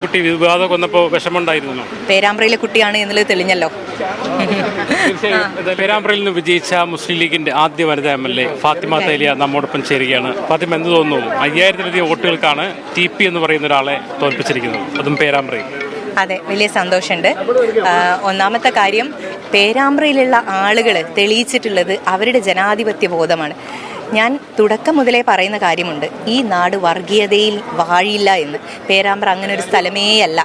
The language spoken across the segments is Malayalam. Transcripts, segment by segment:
കുട്ടി വിവാദം വന്നപ്പോൾ വിഷമമുണ്ടായിരുന്നു. പേരാമ്പ്രയിലെ കുട്ടിയാണ് എന്നുള്ളത് തെളിഞ്ഞല്ലോ. പേരാമ്പ്രയിൽ നിന്ന് വിജയിച്ച മുസ്ലിം ലീഗിന്റെ ആദ്യ വനിതാ MLA ഫാത്തിമ തേലിയ നമ്മോടൊപ്പം ചേരുകയാണ്. ഫാത്തിമ, എന്ത് തോന്നുന്നു? 5000-ലധികം വോട്ടുകൾക്കാണ് TP എന്ന് പറയുന്ന ഒരാളെ തോൽപ്പിച്ചിരിക്കുന്നത്, അതും പേരാമ്പ്രയിൽ. അതെ, വലിയ സന്തോഷമുണ്ട്. ഒന്നാമത്തെ കാര്യം, പേരാമ്പ്രയിലുള്ള ആളുകൾ തെളിയിച്ചിട്ടുള്ളത് അവരുടെ ജനാധിപത്യ ബോധമാണ്. ഞാൻ തുടക്കം മുതലേ പറയുന്ന കാര്യമുണ്ട്, ഈ നാട് വർഗീയതയിൽ വാഴില്ല എന്ന്. പേരാമ്പ്ര അങ്ങനെ ഒരു സ്ഥലമേ അല്ല.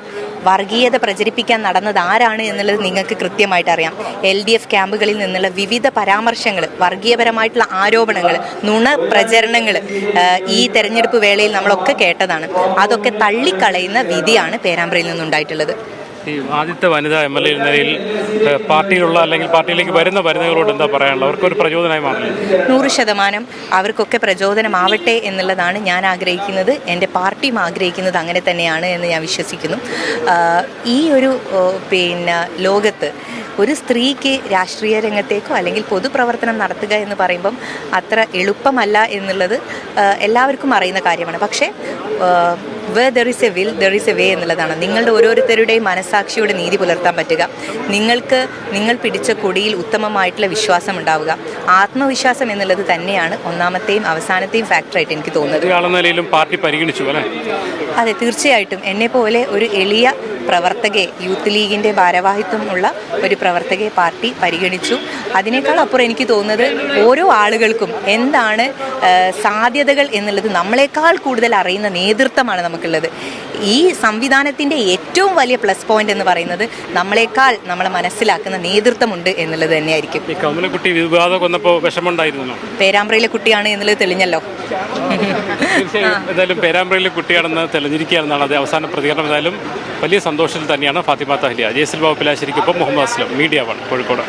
വർഗീയത പ്രചരിപ്പിക്കാൻ നടന്നത് ആരാണ് എന്നുള്ളത് നിങ്ങൾക്ക് കൃത്യമായിട്ട് അറിയാം. LDF ക്യാമ്പുകളിൽ നിന്നുള്ള വിവിധ പരാമർശങ്ങൾ, വർഗീയപരമായിട്ടുള്ള ആരോപണങ്ങൾ, നുണ പ്രചരണങ്ങൾ ഈ തെരഞ്ഞെടുപ്പ് വേളയിൽ നമ്മളൊക്കെ കേട്ടതാണ്. അതൊക്കെ തള്ളിക്കളയുന്ന വിധിയാണ് പേരാമ്പ്രയിൽ നിന്നുണ്ടായിട്ടുള്ളത്. ഈ ആദ്യത്തെ വനിതാ MLA എന്ന നിലയിൽ പാർട്ടിയിലുള്ള അല്ലെങ്കിൽ പാർട്ടിയിലേക്ക് വരുന്ന വനിതകളോട് എന്താ പറയാനുള്ളത്? അവർക്കൊരു പ്രചോദനമായി മാറില്ല? 100% അവർക്കൊക്കെ പ്രചോദനമാവട്ടെ എന്നുള്ളതാണ് ഞാൻ ആഗ്രഹിക്കുന്നത്. എൻ്റെ പാർട്ടിയും ആഗ്രഹിക്കുന്നത് അങ്ങനെ തന്നെയാണ് എന്ന് ഞാൻ വിശ്വസിക്കുന്നു. ഈ ഒരു ലോകത്ത് ഒരു സ്ത്രീക്ക് രാഷ്ട്രീയ രംഗത്തേക്കോ അല്ലെങ്കിൽ പൊതുപ്രവർത്തനം നടത്തുക എന്ന് പറയുമ്പം അത്ര എളുപ്പമല്ല എന്നുള്ളത് എല്ലാവർക്കും അറിയുന്ന കാര്യമാണ്. പക്ഷേ where there is a will, there is a way എന്നുള്ളതാണ്. നിങ്ങളുടെ ഓരോരുത്തരുടെയും മനസാക്ഷിയോടെ നീതി പുലർത്താൻ പറ്റുക, നിങ്ങൾ പിടിച്ച കൊടിയിൽ ഉത്തമമായിട്ടുള്ള വിശ്വാസം ഉണ്ടാവുക, ആത്മവിശ്വാസം എന്നുള്ളത് തന്നെയാണ് ഒന്നാമത്തെയും അവസാനത്തെയും ഫാക്ടറായിട്ട് എനിക്ക് തോന്നുന്നത്. പാർട്ടി പരിഗണിച്ചു അല്ലേ? അതെ, തീർച്ചയായിട്ടും. എന്നെപ്പോലെ ഒരു എളിയ പ്രവർത്തകയെ, യൂത്ത് ലീഗിൻ്റെ ഭാരവാഹിത്വം ഉള്ള ഒരു പ്രവർത്തകയെ പാർട്ടി പരിഗണിച്ചു. അതിനേക്കാൾ അപ്പുറം എനിക്ക് തോന്നുന്നത് ഓരോ ആളുകൾക്കും എന്താണ് സാധ്യതകൾ എന്നുള്ളത് നമ്മളെക്കാൾ കൂടുതൽ അറിയുന്ന നേതൃത്വമാണ് നമുക്കുള്ളത്. ഈ സംവിധാനത്തിൻ്റെ ഏറ്റവും വലിയ പ്ലസ് പോയിന്റ് എന്ന് പറയുന്നത് നമ്മളെ മനസ്സിലാക്കുന്ന നേതൃത്വമുണ്ട് എന്നുള്ളത് തന്നെയായിരിക്കും. കുട്ടി വിവാദം വന്നപ്പോൾ വിഷമമുണ്ടായിരുന്നു. പേരാമ്പ്രയിലെ കുട്ടിയാണ് എന്നുള്ളത് തെളിഞ്ഞല്ലോ. എന്തായാലും പേരാമ്പ്രയിലെ കുട്ടിയാണെന്ന് തെളിഞ്ഞിരിക്കുകയാണെന്നാണ് അത് അവസാന പ്രതികരണം. എന്തായാലും വലിയ സന്തോഷത്തിൽ തന്നെയാണ് ഫാത്തിമ തഹ്ലിയ. ജയസിൽ ബാബു പിലാശ്ശേരിക്കൊപ്പം മുഹമ്മദ് അസ്ലം, മീഡിയ 1 കോഴിക്കോട്.